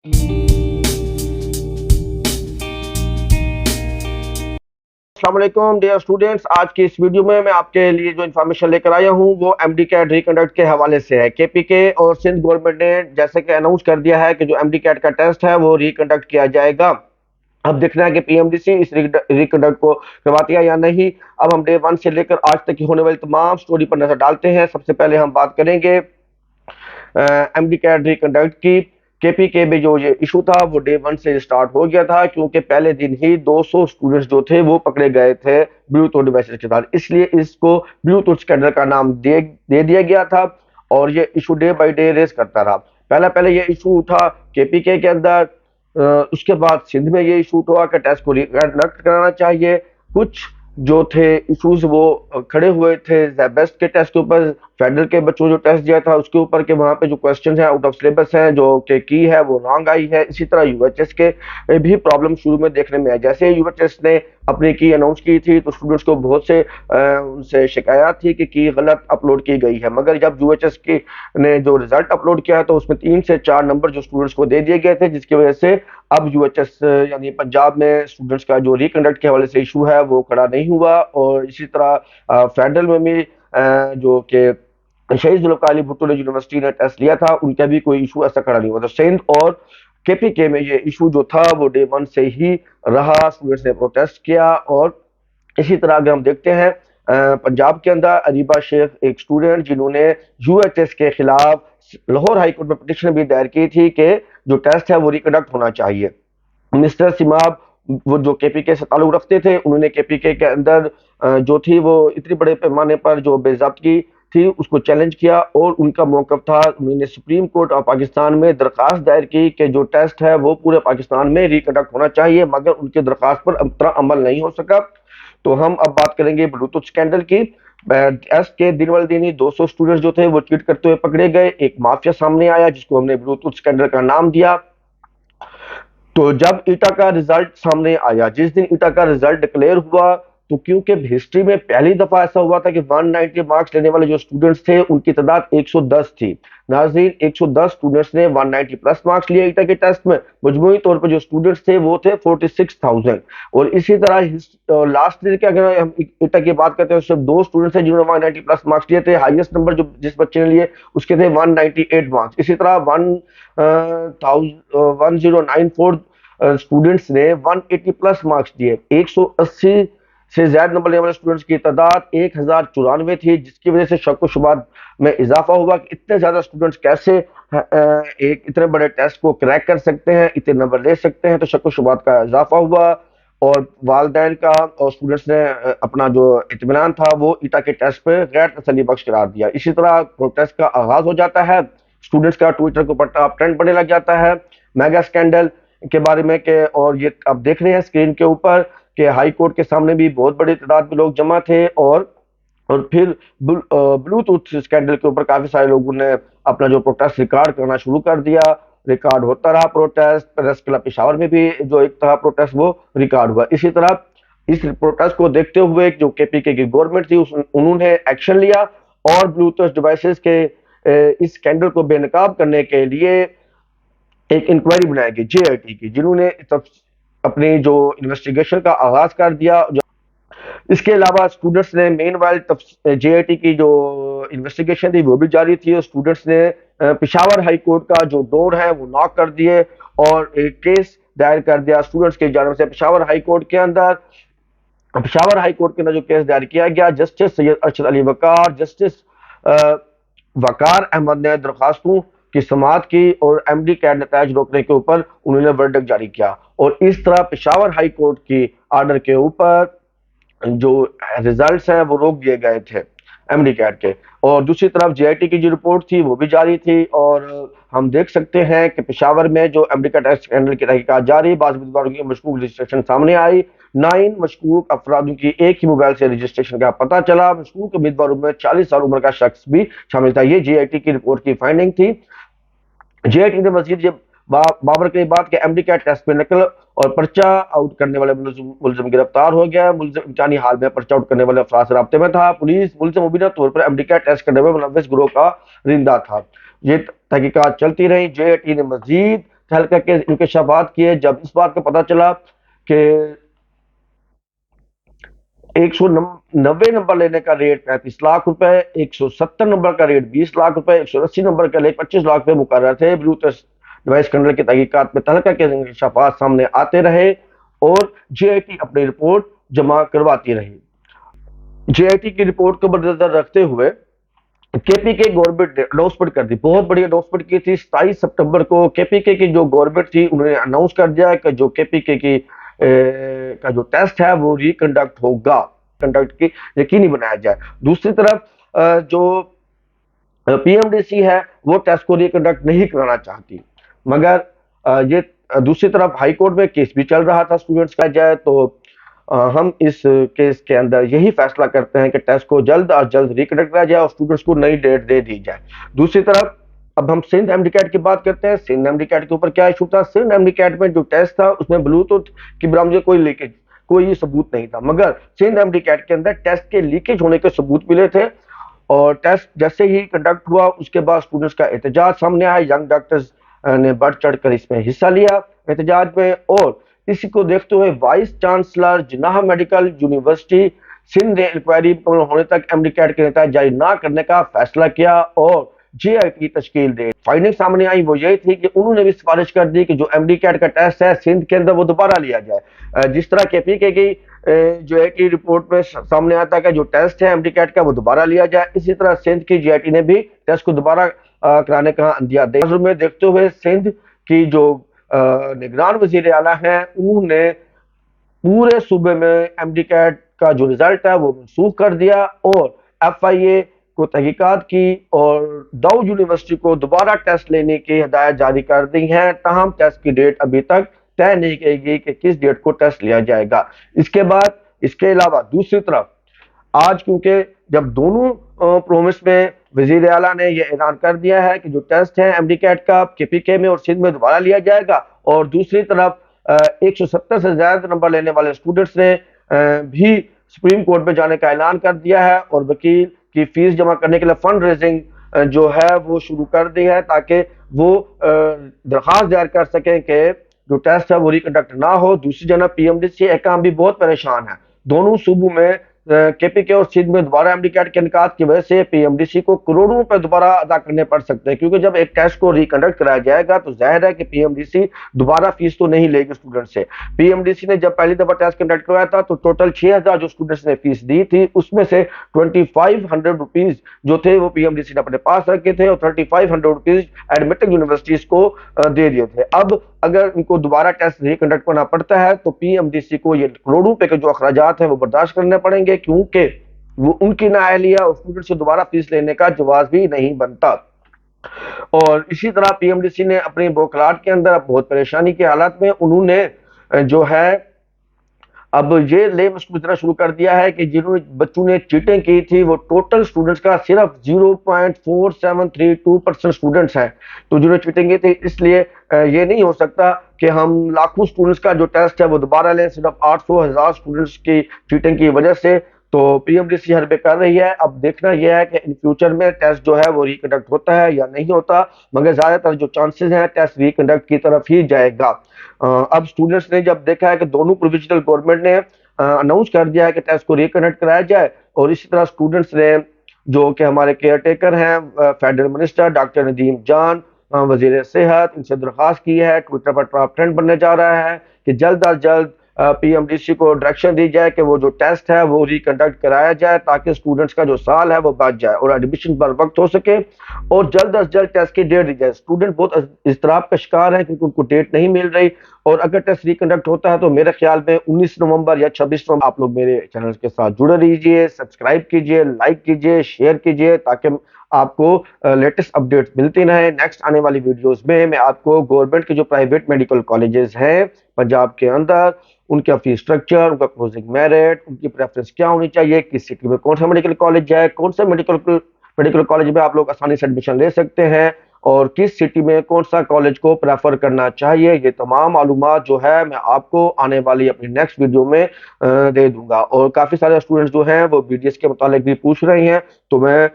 अस्सलाम वालेकुम dear students. आज की इस वीडियो में मैं आपके लिए जो इन्फॉर्मेशन लेकर आया हूँ वो एमडी कैट रिकंडक्ट के हवाले से है। केपीके और सिंध गवर्नमेंट ने जैसे कि अनाउंस कर दिया है कि जो एमडी कैट का टेस्ट है वो रिकंडक्ट किया जाएगा। अब देखना है कि पीएमडीसी इस रिकंडक्ट को करवाती है या नहीं। अब हम डे 1 से लेकर आज तक की होने वाली तमाम स्टोरी पर नजर डालते हैं। सबसे पहले हम बात करेंगे एमडी कैट रिकंडक्ट की। केपीके में जो ये इशू था वो डे 1 से स्टार्ट हो गया था, क्योंकि पहले दिन ही 200 स्टूडेंट्स जो थे वो पकड़े गए थे ब्लूटूथ डिवाइसेस के साथ, इसलिए इसको ब्लूटूथ स्कैंडल का नाम दे दिया गया था और ये issue day by day raise करता रहा। पहले ये इशू उठा केपीके के अंदर, उसके बाद सिंध में ये इशू हुआ कि टेस्ट को रिकंडक्ट कराना चाहिए। कुछ जो थे इश्यूज वो खड़े हुए थे बेस्ट के टेस्ट के ऊपर, फेडरल के बच्चों जो टेस्ट दिया था उसके ऊपर के वहाँ पे जो क्वेश्चन है आउट ऑफ सिलेबस है, जो कि की है वो रॉन्ग आई है। इसी तरह यूएचएस के भी प्रॉब्लम शुरू में देखने में आया। जैसे यूएचएस ने अपनी की अनाउंस की थी तो स्टूडेंट्स को बहुत से उनसे शिकायत थी कि की गलत अपलोड की गई है, मगर जब यूएचएस की ने जो रिजल्ट अपलोड किया है तो उसमें 3 से 4 नंबर जो स्टूडेंट्स को दे दिए गए थे, जिसकी वजह से अब यूएचएस यानी पंजाब में स्टूडेंट्स का जो रिकंडक्ट के हवाले से इशू है वो खड़ा नहीं हुआ। और इसी तरह फेडरल में भी जो कि शहीद जुल्फ़िकार अली भुट्टो यूनिवर्सिटी ने टेस्ट लिया था, उनका भी कोई इशू ऐसा खड़ा नहीं हुआ। तो सिंध और केपीके में ये इशू जो था वो डे 1 से ही रहा। स्टूडेंट्स ने प्रोटेस्ट किया। और इसी तरह अगर हम देखते हैं पंजाब के अंदर अरीबा शेख एक स्टूडेंट जिन्होंने यूएचएस के खिलाफ लाहौर हाई कोर्ट में पिटिशन भी दायर की थी कि जो टेस्ट है वो रिकंडक्ट होना चाहिए। मिस्टर सिमाब वो जो केपीके से ताल्लुक रखते थे, उन्होंने केपीके के अंदर जो थी वो इतनी बड़े पैमाने पर जो बेज़ाब्तगी थी उसको चैलेंज किया और उनका मौक़िफ़ था, उन्होंने सुप्रीम कोर्ट ऑफ पाकिस्तान में दरख्वास्त दायर की कि जो टेस्ट है वो पूरे पाकिस्तान में रिकंडक्ट होना चाहिए, मगर उनकी दरख्वास्त पर अब तक अमल नहीं हो सका। तो हम अब बात करेंगे ब्लूटूथ स्कैंडल की। टेस्ट के दिन वाले दिन ही 200 स्टूडेंट्स जो थे वो चीट करते हुए पकड़े गए। एक माफिया सामने आया जिसको हमने ब्लूटूथ स्कैंडल का नाम दिया। तो जब ईटा का रिजल्ट सामने आया, जिस दिन ईटा का रिजल्ट डिक्लेयर हुआ, तो क्योंकि हिस्ट्री में पहली दफा ऐसा हुआ था कि 190 मार्क्स लेने वाले जो स्टूडेंट्स थे उनकी तादाद 110 थी। नाज़रीन, 110 स्टूडेंट्स ने 190 प्लस मार्क्स लिए ईटा के टेस्ट में। मजमूई तौर पर जो स्टूडेंट्स थे वो थे 46,000। और इसी तरह लास्ट ईयर के अगर हम ईटा की बात करते हैं तो सिर्फ 2 स्टूडेंट्स थे जिन्होंने 190 प्लस मार्क्स लिए थे। हाईएस्ट नंबर जो जिस बच्चे ने लिए उसके थे 198 मार्क्स। इसी तरह 1094 स्टूडेंट्स ने 180 प्लस मार्क्स दिए। 180 से ज्यादा नंबर लेने वाले स्टूडेंट्स की तादाद 1094 थी, जिसकी वजह से शक व शुबात में इजाफा हुआ कि इतने ज्यादा स्टूडेंट्स कैसे एक इतने बड़े टेस्ट को क्रैक कर सकते हैं, इतने नंबर ले सकते हैं। तो शक व शुबात का इजाफा हुआ और वालदैन का और स्टूडेंट्स ने अपना जो इत्मीनान था वो ईटा के टेस्ट पे गैर तसल्ली बख्श करार दिया। इसी तरह प्रोटेस्ट का आगाज हो जाता है, स्टूडेंट्स का ट्विटर के ऊपर टॉप ट्रेंड बढ़ने लग जाता है मेगा स्कैंडल के बारे में के। और ये आप देख रहे हैं स्क्रीन के ऊपर कि हाई कोर्ट के सामने भी बहुत बड़ी तादाद में लोग जमा थे और फिर ब्लूटूथ स्कैंडल के ऊपर काफी सारे लोगों ने अपना जो प्रोटेस्ट रिकॉर्ड करना शुरू कर दिया। रिकॉर्ड होता रहा प्रोटेस्ट। प्रेस क्लब पेशावर में भी जो एक था प्रोटेस्ट वो रिकॉर्ड हुआ। इसी तरह इस प्रोटेस्ट को देखते हुए जो केपीके की गवर्नमेंट थी उन्होंने एक्शन लिया और ब्लूटूथ डिवाइसेस के इस स्कैंडल को बेनकाब करने के लिए एक इंक्वायरी बनाई गई जेआईटी की, जिन्होंने अपनी जो इन्वेस्टिगेशन का आगाज कर दिया। इसके अलावा स्टूडेंट्स ने मेन वाइल जेआईटी की जो इन्वेस्टिगेशन थी वो भी जारी थी और स्टूडेंट्स ने पेशावर हाई कोर्ट का जो डोर है वो नॉक कर दिए और एक केस दायर कर दिया स्टूडेंट्स की जानब से पेशावर हाई कोर्ट के अंदर। पेशावर हाई कोर्ट के अंदर जो केस दायर किया गया, जस्टिस सैयद अरशद अली वकार, जस्टिस वकार अहमद ने दरखास्तों की समाअत की और एमडी कैट नतायज रोकने के ऊपर उन्होंने वर्डिक्ट जारी किया। और इस तरह पेशावर हाई कोर्ट की आर्डर के ऊपर जो रिजल्ट्स हैं वो रोक दिए गए थे एमडी कैट के। और दूसरी तरफ जेआईटी की जो रिपोर्ट थी वो भी जारी थी और हम देख सकते हैं कि पेशावर में जो एमडी कैट स्कैंडल की तहकीकात जारी, बाज़ उम्मीदवारों की मशकूक रजिस्ट्रेशन सामने आई। 9 मशकूक अफरादों की एक ही मोबाइल से रजिस्ट्रेशन का पता चला। मशकूक उम्मीदवारों में 40 साल उम्र का शख्स भी शामिल था। ये जेआईटी की रिपोर्ट की फाइंडिंग थी। जेआईटी ने मजीद ये बाबर की बात कि एमडी कैट टेस्ट में नकल और पर्चा आउट करने वाले मुलजिम गिरफ्तार हो गया। मुलजिम इम्तिहानी हाल में पर्चा आउट करने वाले अफराद से राब्ते में था। पुलिस मुलजिम मुबीना तौर पर एमडी कैट टेस्ट करने में मुलव्वस गिरोह का रिंदा था। ये तहकीकात चलती रही। जेआईटी ने मजीद तहलका के इंकशाफात किए जब इस बात का पता चला कि 190 नंबर लेने का रेट 35 लाख रुपए, 170 नंबर का रेट 20 लाख रुपए, 180 नंबर का रेट 25 लाख रुपए मुकर्रर थे। ब्लूटूथ डिवाइस कंट्रोल की तहकीकात में तहलका के इंकशाफात सामने आते रहे और जेआईटी अपनी रिपोर्ट जमा करवाती रही। जेआईटी की रिपोर्ट को मद्देनजर रखते हुए केपीके गवर्नमेंट ने अनाउंसमेंट कर दी, बहुत बड़ी अनाउंसमेंट की थी। 27 सितंबर को केपीके की जो गवर्नमेंट थी उन्होंने अनाउंस कर दिया कि जो केपीके की का जो टेस्ट है वो रिकंडक्ट होगा, कंडक्ट की यकीनी बनाया जाए। दूसरी तरफ जो पीएमडीसी है वो टेस्ट को रिकंडक्ट नहीं कराना चाहती, मगर ये दूसरी तरफ हाई कोर्ट में केस भी चल रहा था स्टूडेंट्स का जाए, तो हम इस केस के अंदर यही फैसला करते हैं कि टेस्ट को जल्द और जल्द रिकंडक्ट किया जाए और स्टूडेंट्स को नई डेट दे दी जाए। दूसरी तरफ अब हम सिंध एमडीकैट की बात करते हैं। सिंध एमडीकैट के ऊपर क्या इशू था? सिंध एमडीकैट में जो टेस्ट था उसमें ब्लूटूथ की बरामदगी कोई लीकेज कोई सबूत नहीं था, मगर सिंध एमडीकैट के अंदर टेस्ट के लीकेज होने के सबूत मिले थे और टेस्ट जैसे ही कंडक्ट हुआ उसके बाद स्टूडेंट्स का एहतजाज सामने आया। यंग डॉक्टर्स ने बढ़ चढ़कर इसमें हिस्सा लिया एहतजाज में, और इसी को देखते हुए vice chancellor Jinnah medical university Sindh ने इंक्वायरी होने तक एमडीकैट के नतीजे जारी ना करने का फैसला किया और जेआईटी तश्कील दे। फाइंडिंग सामने आई वो यही थी कि उन्होंने भी सिफारिश कर दी कि जो एमडीकैट का टेस्ट है सिंध के अंदर वो दोबारा लिया जाए। जिस तरह केपीके की जेआईटी रिपोर्ट में सामने आता है कि जो टेस्ट है एमडीकैट का वो दोबारा लिया जाए, इसी तरह सिंध की जेआईटी ने भी टेस्ट को दोबारा कराने का अंदिया दे। में देखते हुए सिंध की जो निगरान वजीर आला है उन्होंने पूरे सूबे में एमडीकैट का जो रिजल्ट है वो मनसूख कर दिया और एफआईए को तहकीकात की और दाऊद यूनिवर्सिटी को दोबारा टेस्ट लेने की हिदायत जारी कर दी है। ताहम टेस्ट की डेट अभी तक तय नहीं की गई कि किस डेट को टेस्ट लिया जाएगा। इसके अलावा दूसरी तरफ आज क्योंकि जब दोनों प्रोमिस में वजीर आला ने यह ऐलान कर दिया है कि जो टेस्ट है एमडीकैट का केपीके में और सिंध में दोबारा लिया जाएगा, और दूसरी तरफ 170 से ज्यादा नंबर लेने वाले स्टूडेंट्स ने भी सुप्रीम कोर्ट में जाने का ऐलान कर दिया है और वकील की फीस जमा करने के लिए फंड रेजिंग जो है वो शुरू कर दी है ताकि वो दरख्वास्त दायर कर सकें कि जो टेस्ट है वो रिकंडक्ट ना हो। दूसरी जगह पीएमडीसी एकाम भी बहुत परेशान है। दोनों सूबों में केपीके और सिंध में दोबारा एमडीकैट के इनकाद की वजह से पीएमडीसी को करोड़ों रुपए दोबारा अदा करने पड़ सकते हैं, क्योंकि जब एक टेस्ट को रिकंडक्ट कराया जाएगा तो जाहिर है कि पीएमडीसी दोबारा फीस तो नहीं लेगी स्टूडेंट से। पीएमडीसी ने जब पहली दफा टेस्ट कंडक्ट करवाया था तो टोटल 6000 जो स्टूडेंट्स ने फीस दी थी उसमें से 2500 रुपीज जो थे वो पीएमडीसी ने अपने पास रखे थे और 3500 रुपीज एडमिटेड यूनिवर्सिटीज को दे दिए थे। अब अगर इनको दोबारा टेस्ट रिकंडक्ट करना पड़ता है तो पीएमडीसी को ये करोड़ों रुपए के जो अखराजात हैं वो बर्दाश्त करने पड़ेंगे, क्योंकि वो उनकी नाअहलिया और स्टूडेंट से दोबारा फीस लेने का जवाब भी नहीं बनता। और इसी तरह पीएमडीसी ने अपनी बोखलाट के अंदर बहुत परेशानी की हालत में उन्होंने जो है अब ये ले मुस्कुराना शुरू कर दिया है कि जिन्होंने बच्चों ने चीटिंग की थी वो टोटल स्टूडेंट्स का सिर्फ 0.4732% स्टूडेंट्स हैं, तो जिन्होंने चीटिंग की थी। इसलिए ये नहीं हो सकता कि हम लाखों स्टूडेंट्स का जो टेस्ट है वो दोबारा लें सिर्फ 800,000 स्टूडेंट्स की चीटिंग की वजह से। तो पीएमडीसी हरबे कर रही है। अब देखना यह है कि इन फ्यूचर में टेस्ट जो है वो रिकंडक्ट होता है या नहीं होता, मगर ज्यादातर जो चांसेस हैं टेस्ट रिकंडक्ट की तरफ ही जाएगा। अब स्टूडेंट्स ने जब देखा है कि दोनों प्रोविजनल गवर्नमेंट ने अनाउंस कर दिया है कि टेस्ट को रिकंडक्ट कराया जाए, और इसी तरह स्टूडेंट्स ने जो कि हमारे केयर टेकर हैं फेडरल मिनिस्टर डॉक्टर नदीम जान, वजीर सेहत, इनसे दरख्वास्त की है, ट्विटर पर टॉप ट्रेंड बनने जा रहा है कि जल्द अज जल्द पीएमडीसी को डायरेक्शन दी जाए कि वो जो टेस्ट है वो रिकंडक्ट कराया जाए ताकि स्टूडेंट्स का जो साल है वो बच जाए और एडमिशन पर वक्त हो सके और जल्द अज जल्द टेस्ट की डेट दी जाए। स्टूडेंट बहुत इज़्तिराब का शिकार है क्योंकि उनको डेट नहीं मिल रही, और अगर टेस्ट रिकंडक्ट होता है तो मेरे ख्याल में 19 नवंबर या 26 नवंबर। आप लोग मेरे चैनल के साथ जुड़े रहिए, सब्सक्राइब कीजिए, लाइक कीजिए, शेयर कीजिए ताकि आपको लेटेस्ट अपडेट्स मिलती रहे। नेक्स्ट आने वाली वीडियोस में मैं आपको गवर्नमेंट के जो प्राइवेट मेडिकल कॉलेजेस हैं पंजाब के अंदर उनका फीस स्ट्रक्चर, उनका क्लोजिंग मेरिट, उनकी प्रेफरेंस क्या होनी चाहिए, किस सिटी में कौन सा मेडिकल कॉलेज है, कौन सा मेडिकल कॉलेज में आप लोग आसानी से एडमिशन ले सकते हैं और किस सिटी में कौन सा कॉलेज को प्रेफर करना चाहिए, ये तमाम मालूमात जो है मैं आपको आने वाली अपनी नेक्स्ट वीडियो में दे दूंगा। और काफ़ी सारे स्टूडेंट्स जो हैं वो बीडीएस के मुतालिक भी पूछ रहे हैं, तो मैं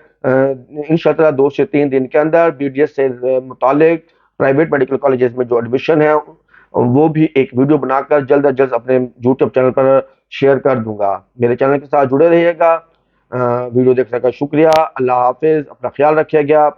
इंशाअल्लाह 2 से 3 दिन के अंदर बीडीएस से मुतालिक پرائیویٹ میڈیکل کالجز میں جو ایڈمیشن ہے وہ بھی ایک ویڈیو بنا کر جلد از جلد اپنے یوٹیوب چینل پر شیئر کر دوں گا. میرے چینل کے ساتھ جڑے رہیے گا. ویڈیو دیکھنے کا شکریہ. اللہ حافظ. اپنا خیال رکھیے گا.